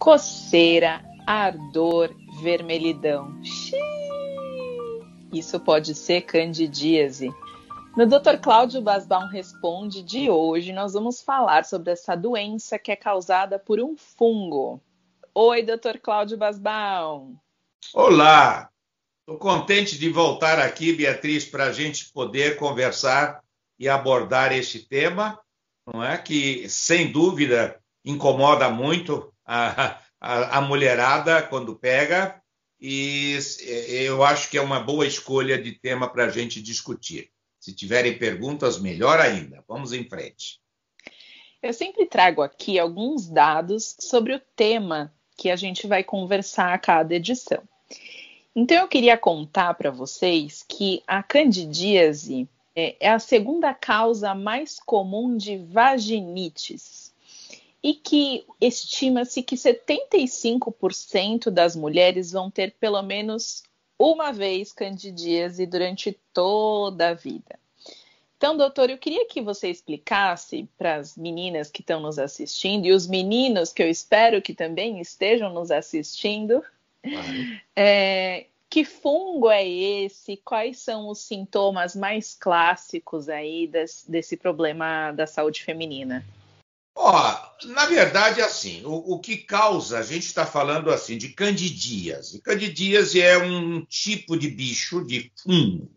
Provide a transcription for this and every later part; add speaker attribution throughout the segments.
Speaker 1: Coceira, ardor, vermelhidão. Xiii! Isso pode ser candidíase. No Dr. Cláudio Basbaum Responde de hoje, nós vamos falar sobre essa doença que é causada por um fungo. Oi, Dr. Cláudio Basbaum.
Speaker 2: Olá, estou contente de voltar aqui, Beatriz, para a gente poder conversar e abordar este tema, não é? Que, sem dúvida, incomoda muito a mulherada quando pega, e eu acho que é uma boa escolha de tema para a gente discutir. Se tiverem perguntas, melhor ainda. Vamos em frente.
Speaker 1: Eu sempre trago aqui alguns dados sobre o tema que a gente vai conversar a cada edição. Então, eu queria contar para vocês que a candidíase é a segunda causa mais comum de vaginites e que estima-se que 75% das mulheres vão ter pelo menos uma vez candidíase durante toda a vida. Então, doutor, eu queria que você explicasse para as meninas que estão nos assistindo e os meninos que eu espero que também estejam nos assistindo,
Speaker 2: Claro.
Speaker 1: Que fungo é esse? Quais são os sintomas mais clássicos aí desse problema da saúde feminina?
Speaker 2: Na verdade, assim, o que causa, a gente está falando assim de candidíase. Candidíase é um tipo de bicho, de fungo.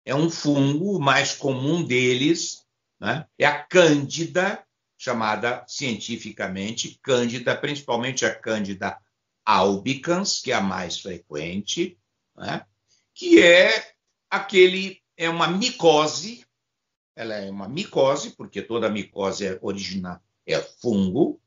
Speaker 2: É um fungo, o mais comum deles, né? É a cândida, chamada cientificamente cândida, principalmente a cândida albicans, que é a mais frequente, né? Que é uma micose. Ela é uma micose, porque toda micose é fungo,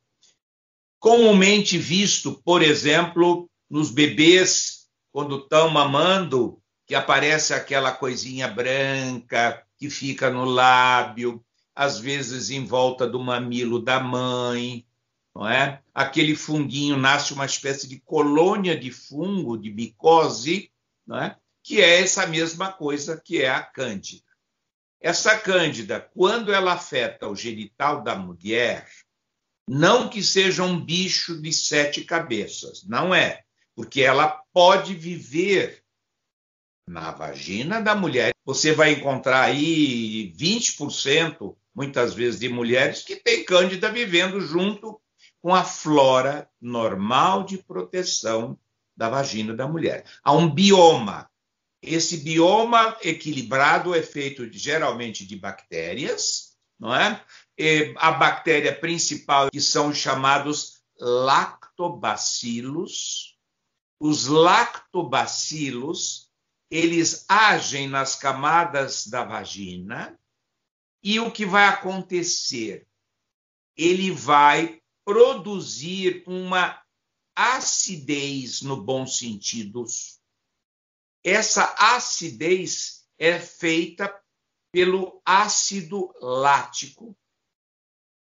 Speaker 2: comumente visto, por exemplo, nos bebês, quando estão mamando, que aparece aquela coisinha branca que fica no lábio, às vezes em volta do mamilo da mãe, não é? Aquele funguinho nasce uma espécie de colônia de fungo, de micose, não é? Que é essa mesma coisa que é a cândida. Essa cândida, quando ela afeta o genital da mulher, não que seja um bicho de 7 cabeças, não é, porque ela pode viver na vagina da mulher. Você vai encontrar aí 20%, muitas vezes, de mulheres que têm cândida vivendo junto com a flora normal de proteção da vagina da mulher. Há um bioma. Esse bioma equilibrado é feito geralmente de bactérias, não é? E a bactéria principal, que são os chamados lactobacilos. Os lactobacilos, eles agem nas camadas da vagina e o que vai acontecer? Ele vai produzir uma acidez, no bom sentido. Essa acidez é feita pelo ácido lático,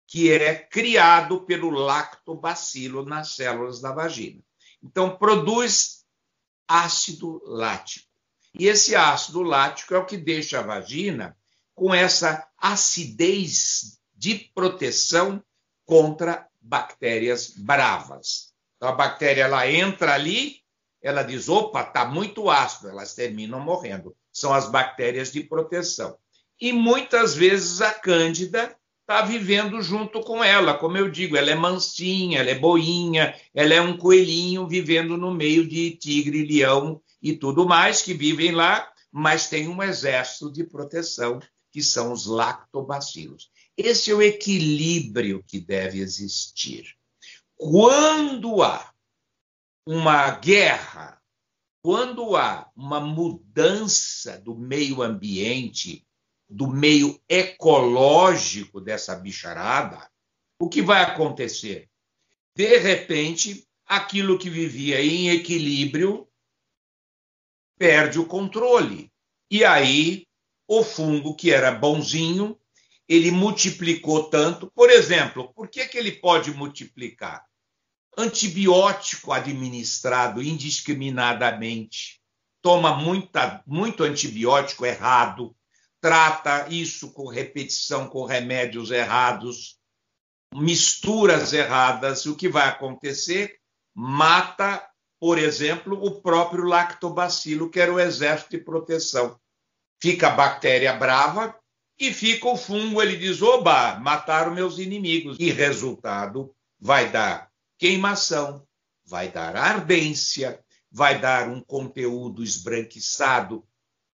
Speaker 2: que é criado pelo lactobacilo nas células da vagina. Então, produz ácido lático. E esse ácido lático é o que deixa a vagina com essa acidez de proteção contra bactérias bravas. Então, a bactéria ela entra ali, ela diz, opa, está muito ácido, elas terminam morrendo. São as bactérias de proteção. E muitas vezes a cândida está vivendo junto com ela. Como eu digo, ela é mansinha, ela é boinha, ela é um coelhinho vivendo no meio de tigre, leão e tudo mais, que vivem lá, mas tem um exército de proteção, que são os lactobacilos. Esse é o equilíbrio que deve existir. Quando há uma guerra, quando há uma mudança do meio ambiente, do meio ecológico dessa bicharada, o que vai acontecer? De repente, aquilo que vivia em equilíbrio perde o controle. E aí, o fungo, que era bonzinho, ele multiplicou tanto. Por exemplo, por que ele pode multiplicar? Antibiótico administrado indiscriminadamente, toma muito antibiótico errado, trata isso com repetição, com remédios errados, misturas erradas, o que vai acontecer? mata, por exemplo, o próprio lactobacilo, que era o exército de proteção. Fica a bactéria brava e fica o fungo, ele diz, oba, mataram meus inimigos. E resultado, vai dar queimação, vai dar ardência, vai dar um conteúdo esbranquiçado,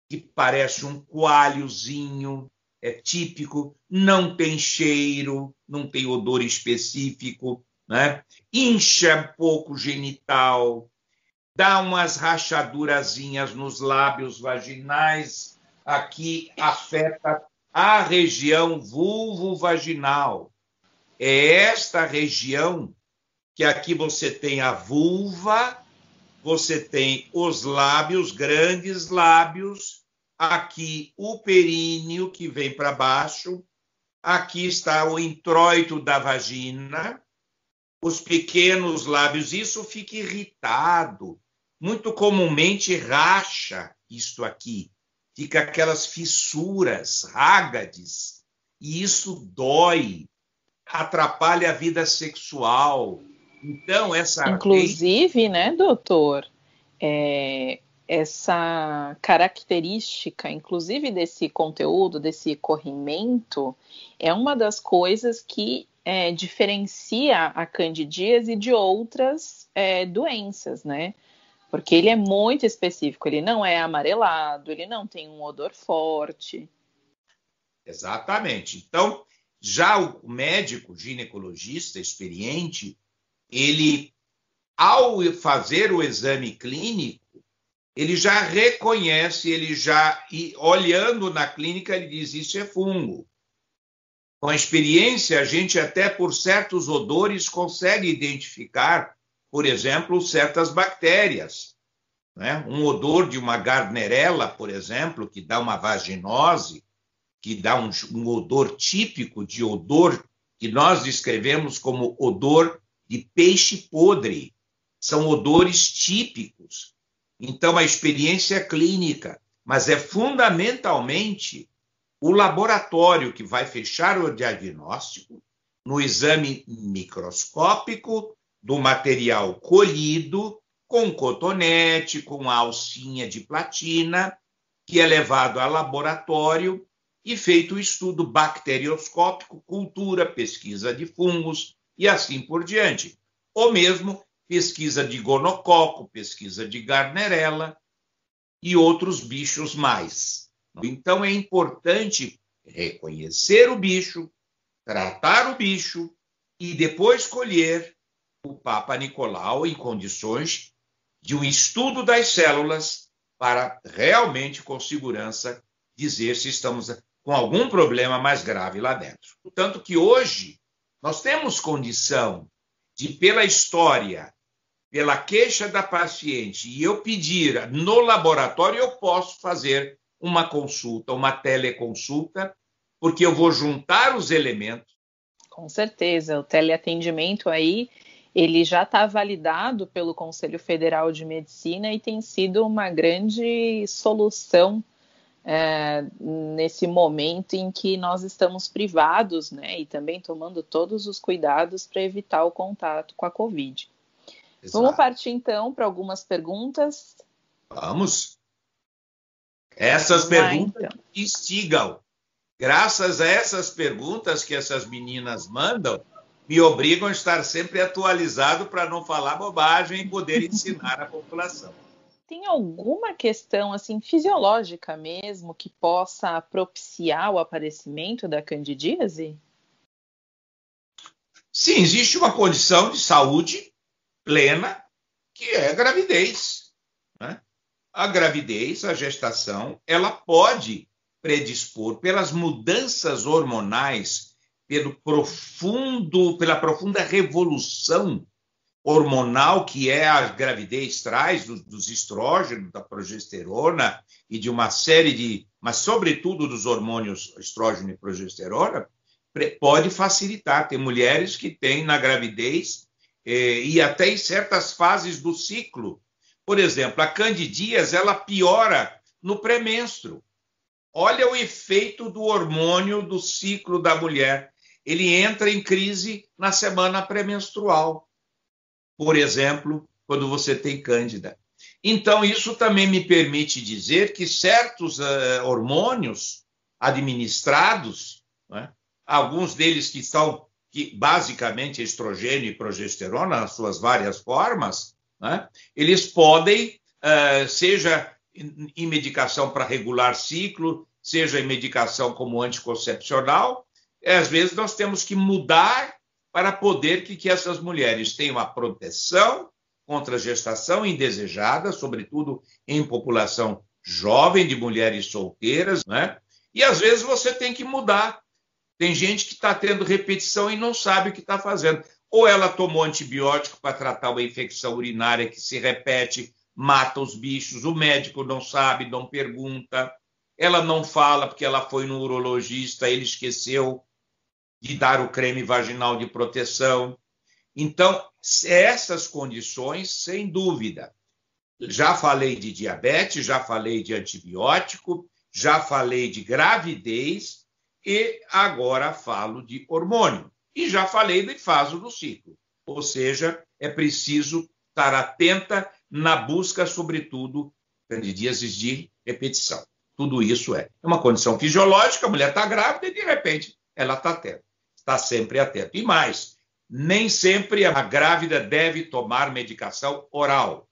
Speaker 2: que parece um coalhozinho, é típico, não tem cheiro, não tem odor específico, né? Incha pouco o genital, dá umas rachadurazinhas nos lábios vaginais, aqui afeta a região vulvovaginal. É esta região que aqui você tem a vulva, você tem os lábios, grandes lábios, aqui o períneo que vem para baixo, aqui está o introito da vagina, os pequenos lábios, isso fica irritado, muito comumente racha isto aqui, fica aquelas fissuras, rágades, e isso dói, atrapalha a vida sexual. Então, essa
Speaker 1: Inclusive, né, doutor, essa característica, inclusive desse conteúdo, desse corrimento, é uma das coisas que diferencia a candidíase de outras doenças, né? Porque ele é muito específico, ele não é amarelado, ele não tem um odor forte.
Speaker 2: Exatamente. Então, já o médico ginecologista experiente, ele, ao fazer o exame clínico, ele já reconhece, ele já, olhando na clínica, ele diz, isso é fungo. Com a experiência, a gente até por certos odores consegue identificar, por exemplo, certas bactérias, né? Um odor de uma Gardnerella, por exemplo, que dá uma vaginose, que dá um odor típico de odor que nós descrevemos como odor de peixe podre. São odores típicos. Então, a experiência é clínica, mas é fundamentalmente o laboratório que vai fechar o diagnóstico no exame microscópico do material colhido com cotonete, com alcinha de platina, que é levado ao laboratório e feito o estudo bacterioscópico, cultura, pesquisa de fungos e assim por diante. Ou mesmo pesquisa de gonococo, pesquisa de Gardnerella e outros bichos mais. Então, é importante reconhecer o bicho, tratar o bicho e depois colher o Papa Nicolau em condições de um estudo das células para realmente, com segurança, dizer se estamos com algum problema mais grave lá dentro. Tanto que hoje nós temos condição de, pela história, pela queixa da paciente, e eu pedir no laboratório, eu posso fazer uma consulta, uma teleconsulta, porque eu vou juntar os elementos.
Speaker 1: Com certeza, o teleatendimento aí, ele já está validado pelo Conselho Federal de Medicina e tem sido uma grande solução nesse momento em que nós estamos privados, né, e também tomando todos os cuidados para evitar o contato com a Covid. Exato. Vamos partir então para algumas perguntas.
Speaker 2: Vamos. Essas perguntas então instigam. Graças a essas perguntas que essas meninas mandam, me obrigam a estar sempre atualizado para não falar bobagem e poder ensinar a população.
Speaker 1: Tem alguma questão assim fisiológica mesmo que possa propiciar o aparecimento da candidíase?
Speaker 2: Sim, existe uma condição de saúde plena que é a gravidez, né? A gravidez, a gestação, ela pode predispor pelas mudanças hormonais, pela profunda revolução hormonal que a gravidez traz, dos estrógenos, da progesterona e de uma série de, mas sobretudo dos hormônios estrógeno e progesterona, pode facilitar. Tem mulheres que têm na gravidez e até em certas fases do ciclo. Por exemplo, a candidíase, ela piora no pré-menstruo. Olha o efeito do hormônio do ciclo da mulher. Ele entra em crise na semana pré-menstrual. por exemplo, quando você tem cândida. Então, isso também me permite dizer que certos hormônios administrados, né, alguns deles que basicamente estrogênio e progesterona, nas suas várias formas, né, eles podem, seja em medicação para regular ciclo, seja em medicação como anticoncepcional, às vezes nós temos que mudar para poder que essas mulheres tenham a proteção contra a gestação indesejada, sobretudo em população jovem, de mulheres solteiras, né? E às vezes você tem que mudar. Tem gente que está tendo repetição e não sabe o que está fazendo. Ou ela tomou antibiótico para tratar uma infecção urinária que se repete, mata os bichos, o médico não sabe, não pergunta, ela não fala porque ela foi no urologista, ele esqueceu de dar o creme vaginal de proteção. Então, essas condições, sem dúvida. Já falei de diabetes, já falei de antibiótico, já falei de gravidez e agora falo de hormônio. E já falei de fase do ciclo. Ou seja, é preciso estar atenta na busca, sobretudo, candidíases de repetição. Tudo isso é uma condição fisiológica, a mulher está grávida e, de repente, ela está atenta. Está sempre atenta. E mais, nem sempre a grávida deve tomar medicação oral.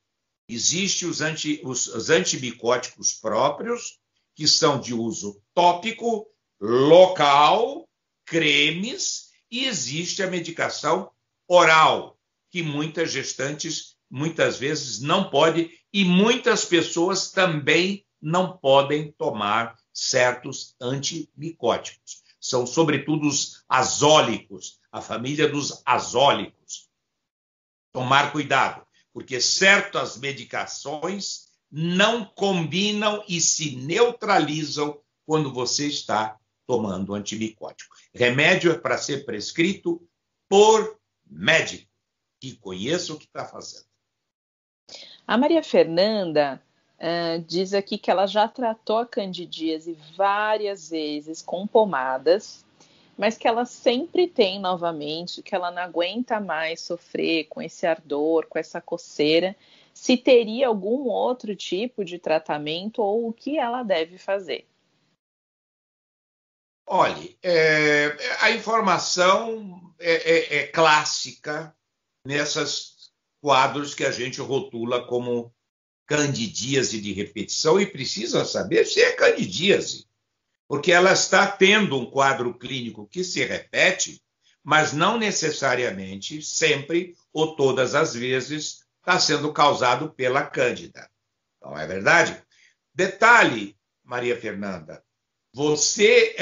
Speaker 2: Existem os antimicóticos próprios, que são de uso tópico, local, cremes, e existe a medicação oral, que muitas gestantes, muitas vezes, não podem, e muitas pessoas também não podem tomar certos antimicóticos. São, sobretudo, os azólicos, a família dos azólicos. Tomar cuidado, porque certas medicações não combinam e se neutralizam quando você está tomando antimicótico. Remédio é para ser prescrito por médico, que conheça o que está fazendo.
Speaker 1: A Maria Fernanda diz aqui que ela já tratou a candidíase várias vezes com pomadas, mas que ela sempre tem novamente, que ela não aguenta mais sofrer com esse ardor, com essa coceira. Se teria algum outro tipo de tratamento ou o que ela deve fazer?
Speaker 2: Olhe, a informação é clássica nesses quadros que a gente rotula como candidíase de repetição e precisa saber se é candidíase, porque ela está tendo um quadro clínico que se repete, mas não necessariamente, sempre ou todas as vezes, está sendo causado pela cândida. Não é verdade? Detalhe, Maria Fernanda, você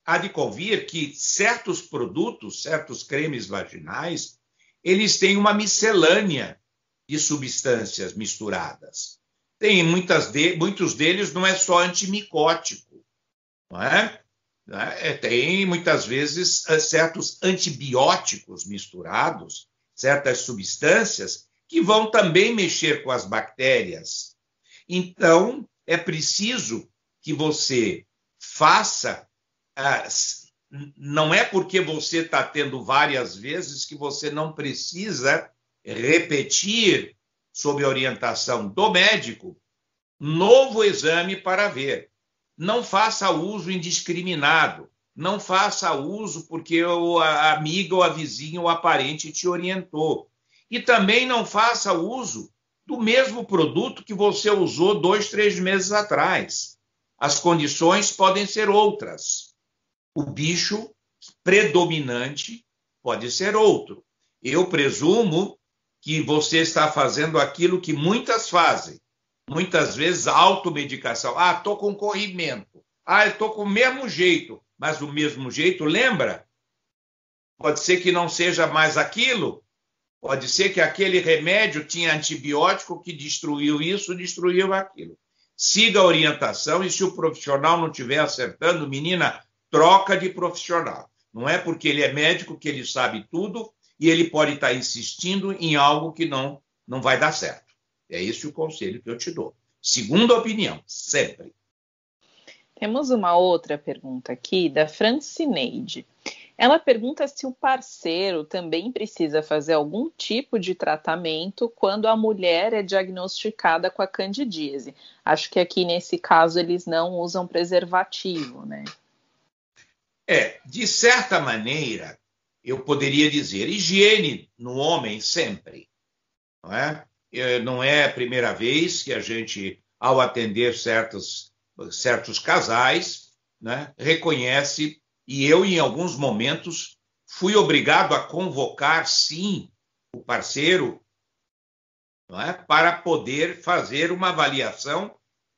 Speaker 2: há de convir que certos produtos, certos cremes vaginais, eles têm uma miscelânea de substâncias misturadas. Tem muitos deles não é só antimicótico, não é? Tem muitas vezes certos antibióticos misturados, certas substâncias que vão também mexer com as bactérias. Então, é preciso que você faça, não é porque você está tendo várias vezes que você não precisa repetir, sob a orientação do médico, novo exame para ver. Não faça uso indiscriminado, não faça uso porque a amiga ou a vizinha ou a parente te orientou. E também não faça uso do mesmo produto que você usou 2, 3 meses atrás. As condições podem ser outras. O bicho predominante pode ser outro. Eu presumo que você está fazendo aquilo que muitas fazem. Muitas vezes, automedicação. Estou com corrimento. Eu estou com o mesmo jeito. Mas o mesmo jeito, lembra? Pode ser que não seja mais aquilo. Pode ser que aquele remédio tinha antibiótico que destruiu isso, destruiu aquilo. Siga a orientação e se o profissional não estiver acertando, menina, troca de profissional. Não é porque ele é médico que ele sabe tudo e ele pode estar insistindo em algo que não vai dar certo. É esse o conselho que eu te dou. Segunda opinião, sempre.
Speaker 1: Temos uma outra pergunta aqui da Francineide. Ela pergunta se o parceiro também precisa fazer algum tipo de tratamento quando a mulher é diagnosticada com a candidíase. Acho que aqui nesse caso eles não usam preservativo, né?
Speaker 2: De certa maneira, eu poderia dizer, higiene no homem sempre, não é? Não é a primeira vez que a gente, ao atender certos casais, né, reconhece, e eu, em alguns momentos, fui obrigado a convocar, sim, o parceiro, não é, para poder fazer uma avaliação,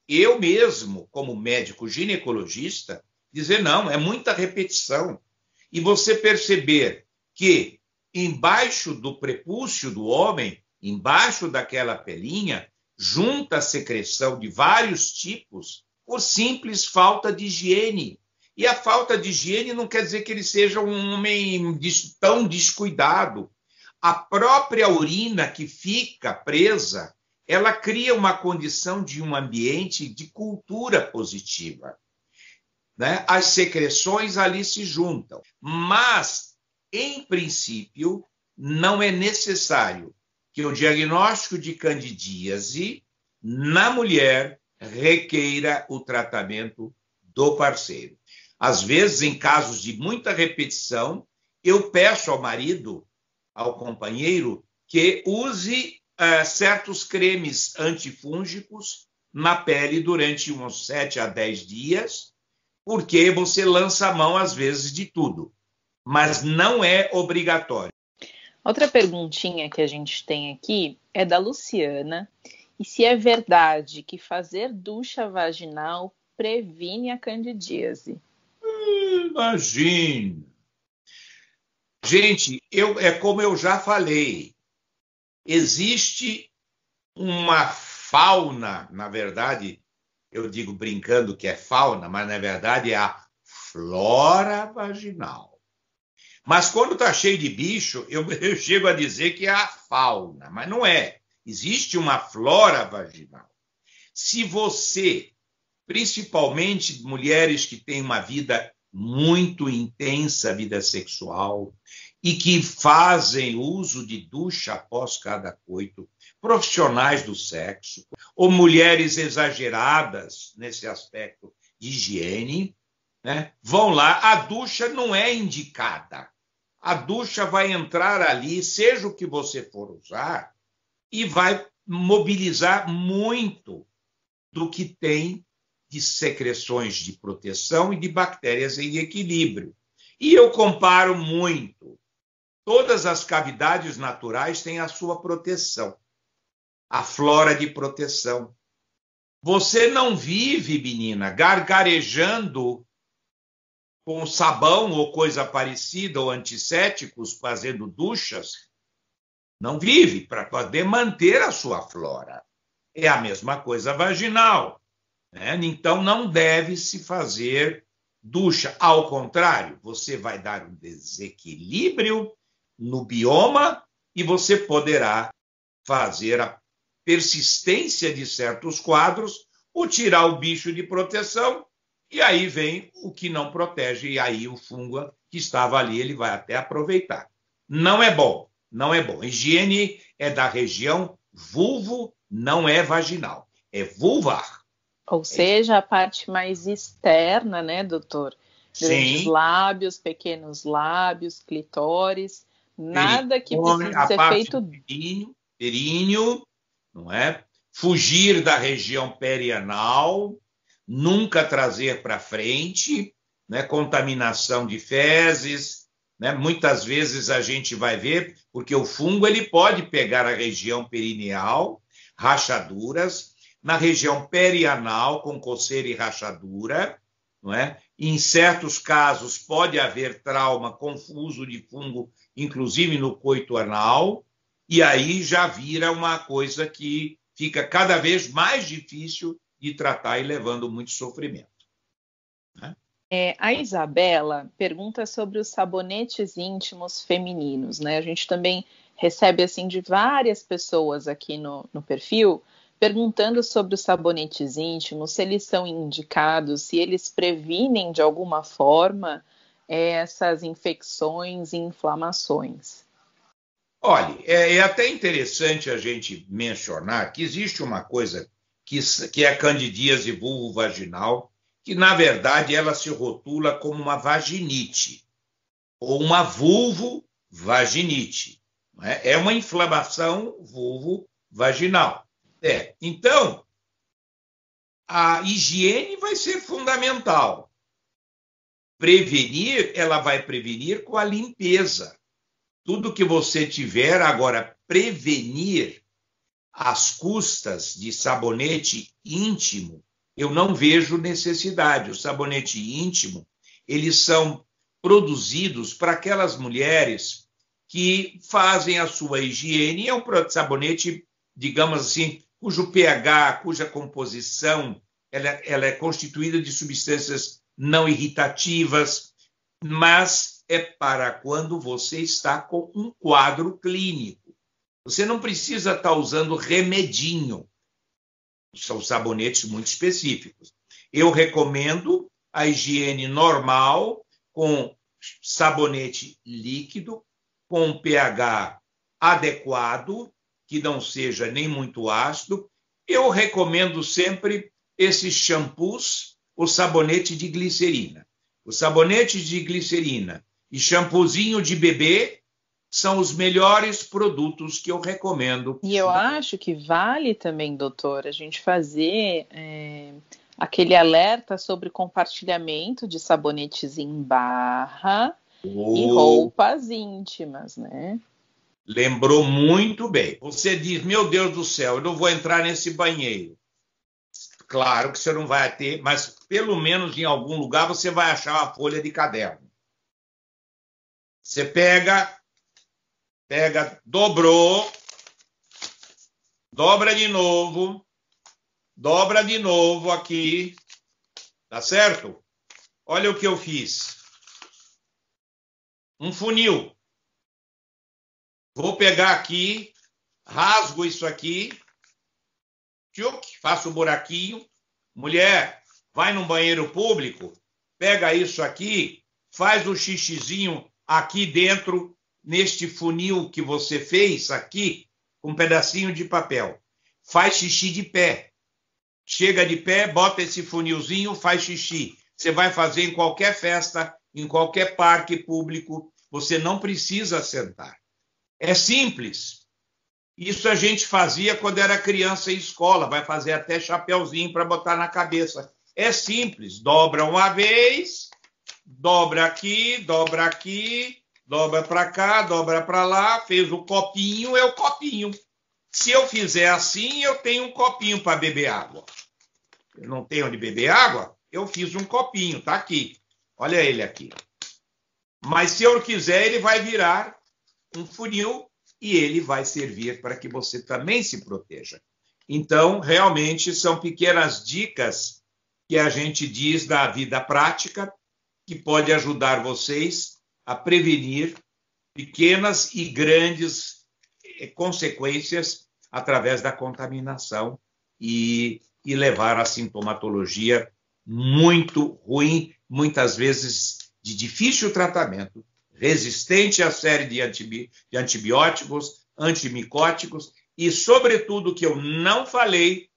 Speaker 2: eu mesmo, como médico ginecologista, dizer, não, é muita repetição. E você perceber que embaixo do prepúcio do homem, embaixo daquela pelinha, junta a secreção de vários tipos por simples falta de higiene. E a falta de higiene não quer dizer que ele seja um homem tão descuidado. A própria urina que fica presa, ela cria uma condição de um ambiente de cultura positiva, né? As secreções ali se juntam, mas, em princípio, não é necessário que o diagnóstico de candidíase na mulher requeira o tratamento do parceiro. Às vezes, em casos de muita repetição, eu peço ao marido, ao companheiro, que use certos cremes antifúngicos na pele durante uns 7 a 10 dias, porque você lança a mão, às vezes, de tudo, mas não é obrigatório.
Speaker 1: Outra perguntinha que a gente tem aqui é da Luciana, e se é verdade que fazer ducha vaginal previne a candidíase?
Speaker 2: Imagina! Gente, é como eu já falei, existe uma fauna, na verdade, eu digo brincando que é fauna, mas na verdade é a flora vaginal. Mas quando está cheio de bicho, eu chego a dizer que é a fauna, mas não é. Existe uma flora vaginal. Se você, principalmente mulheres que têm uma vida muito intensa, vida sexual, e que fazem uso de ducha após cada coito, profissionais do sexo, ou mulheres exageradas nesse aspecto de higiene, né, vão lá, a ducha não é indicada. A ducha vai entrar ali, seja o que você for usar, e vai mobilizar muito do que tem de secreções de proteção e de bactérias em equilíbrio. E eu comparo muito. Todas as cavidades naturais têm a sua proteção, a flora de proteção. Você não vive, menina, gargarejando com sabão ou coisa parecida, ou antissépticos, fazendo duchas. Não vive para poder manter a sua flora. É a mesma coisa vaginal, né? Então não deve se fazer ducha. Ao contrário, você vai dar um desequilíbrio no bioma e você poderá fazer a persistência de certos quadros ou tirar o bicho de proteção, e aí vem o que não protege, e aí o fungo que estava ali, ele vai até aproveitar. Não é bom, não é bom. Higiene é da região vulvo, não é vaginal, é vulvar.
Speaker 1: Ou seja, a parte mais externa, né, doutor? Grandes
Speaker 2: Sim.
Speaker 1: lábios, pequenos lábios, clitóris, nada que precise
Speaker 2: A
Speaker 1: ser
Speaker 2: parte
Speaker 1: feito.
Speaker 2: do períneo, não é? Fugir da região perianal, nunca trazer para frente, né? Contaminação de fezes, né? Muitas vezes a gente vai ver, porque o fungo ele pode pegar a região perineal, rachaduras, na região perianal, com coceira e rachadura, não é? Em certos casos pode haver trauma com uso de fungo, inclusive no coito anal, e aí já vira uma coisa que fica cada vez mais difícil de tratar e levando muito sofrimento, né?
Speaker 1: A Isabela pergunta sobre os sabonetes íntimos femininos, né? A gente também recebe assim de várias pessoas aqui no perfil perguntando sobre os sabonetes íntimos, se eles são indicados, se eles previnem de alguma forma essas infecções e inflamações?
Speaker 2: Olha, é até interessante a gente mencionar que existe uma coisa que é a candidíase vulvovaginal, que na verdade ela se rotula como uma vaginite ou uma vulvovaginite. É uma inflamação vulvovaginal. Então, a higiene vai ser fundamental. Prevenir, ela vai prevenir com a limpeza. Tudo que você tiver, agora, prevenir às custas de sabonete íntimo, eu não vejo necessidade. O sabonete íntimo, eles são produzidos para aquelas mulheres que fazem a sua higiene. É um sabonete, digamos assim, cujo pH, cuja composição, ela é constituída de substâncias não irritativas, mas é para quando você está com um quadro clínico. Você não precisa estar usando remedinho. São sabonetes muito específicos. Eu recomendo a higiene normal, com sabonete líquido, com pH adequado, que não seja nem muito ácido. Eu recomendo sempre esses shampoos, o sabonete de glicerina. O sabonete de glicerina e shampoozinho de bebê são os melhores produtos que eu recomendo.
Speaker 1: E eu acho que vale também, doutor, a gente fazer aquele alerta sobre compartilhamento de sabonetes em barra e roupas íntimas, né?
Speaker 2: Lembrou muito bem. Você diz, meu Deus do céu, eu não vou entrar nesse banheiro. Claro que você não vai ter, mas pelo menos em algum lugar você vai achar uma folha de caderno. Você pega, dobrou, dobra de novo aqui, tá certo? Olha o que eu fiz. Um funil. Vou pegar aqui, rasgo isso aqui, faço um buraquinho. Mulher, vai num banheiro público, pega isso aqui, faz o xixizinho aqui dentro, neste funil que você fez aqui, com um pedacinho de papel. Faz xixi de pé. Chega de pé, bota esse funilzinho, faz xixi. Você vai fazer em qualquer festa, em qualquer parque público, você não precisa sentar. É simples. Isso a gente fazia quando era criança em escola, vai fazer até chapeuzinho para botar na cabeça. É simples, dobra uma vez, dobra aqui, dobra para cá, dobra para lá, fez o copinho, é o copinho. Se eu fizer assim, eu tenho um copinho para beber água. Eu não tenho onde beber água, eu fiz um copinho, tá aqui. Olha ele aqui. Mas se eu quiser, ele vai virar um funil e ele vai servir para que você também se proteja. Então, realmente, são pequenas dicas que a gente diz da vida prática que pode ajudar vocês a prevenir pequenas e grandes consequências através da contaminação e levar a sintomatologia muito ruim, muitas vezes de difícil tratamento, resistente à série de antibióticos, antimicóticos e, sobretudo, que eu não falei,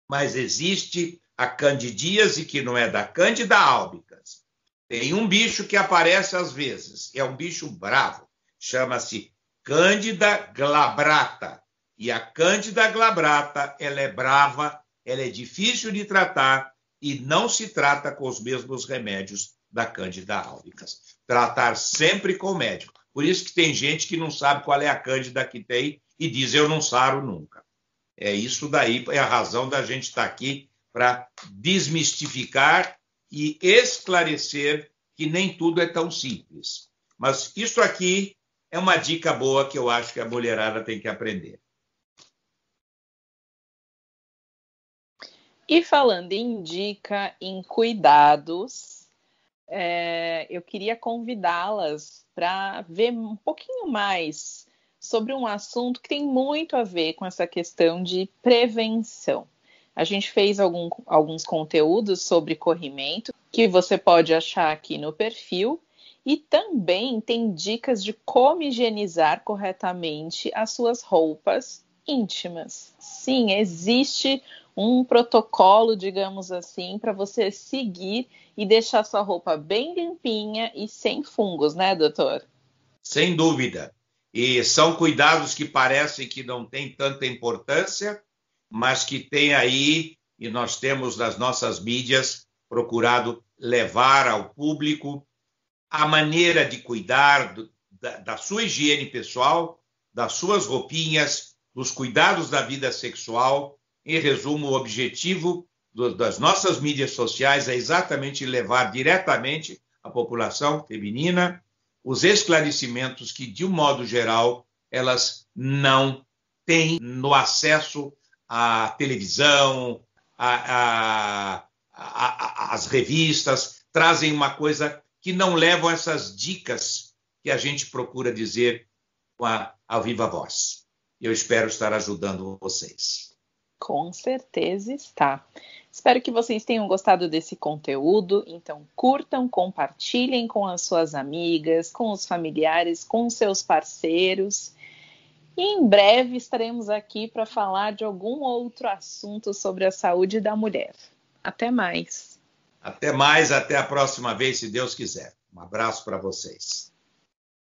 Speaker 2: mas existe a candidíase, que não é da Candida albicans. Tem um bicho que aparece às vezes, é um bicho bravo, chama-se Candida glabrata. E a Candida glabrata, ela é brava, ela é difícil de tratar e não se trata com os mesmos remédios da Candida albicans. Tratar sempre com o médico. Por isso que tem gente que não sabe qual é a Cândida que tem e diz, eu não saro nunca. É isso daí, é a razão da gente estar aqui para desmistificar e esclarecer que nem tudo é tão simples. Mas isso aqui é uma dica boa que eu acho que a mulherada tem que aprender.
Speaker 1: E falando em dica, em cuidados, eu queria convidá-las para ver um pouquinho mais sobre um assunto que tem muito a ver com essa questão de prevenção. A gente fez alguns conteúdos sobre corrimento, que você pode achar aqui no perfil, E também tem dicas de como higienizar corretamente as suas roupas íntimas. Sim, existe um protocolo, digamos assim, para você seguir e deixar sua roupa bem limpinha e sem fungos, né, doutor?
Speaker 2: Sem dúvida. E são cuidados que parecem que não têm tanta importância, mas que tem aí, e nós temos nas nossas mídias procurado levar ao público a maneira de cuidar da sua higiene pessoal, das suas roupinhas, dos cuidados da vida sexual. Em resumo, o objetivo das nossas mídias sociais é exatamente levar diretamente à população feminina os esclarecimentos que, de um modo geral, elas não têm no acesso à televisão, às revistas, trazem uma coisa que não levam essas dicas que a gente procura dizer a viva voz. Eu espero estar ajudando vocês.
Speaker 1: Com certeza está. Espero que vocês tenham gostado desse conteúdo. Então, curtam, compartilhem com as suas amigas, com os familiares, com os seus parceiros. E em breve estaremos aqui para falar de algum outro assunto sobre a saúde da mulher. Até mais.
Speaker 2: Até mais, até a próxima vez, se Deus quiser. Um abraço para vocês.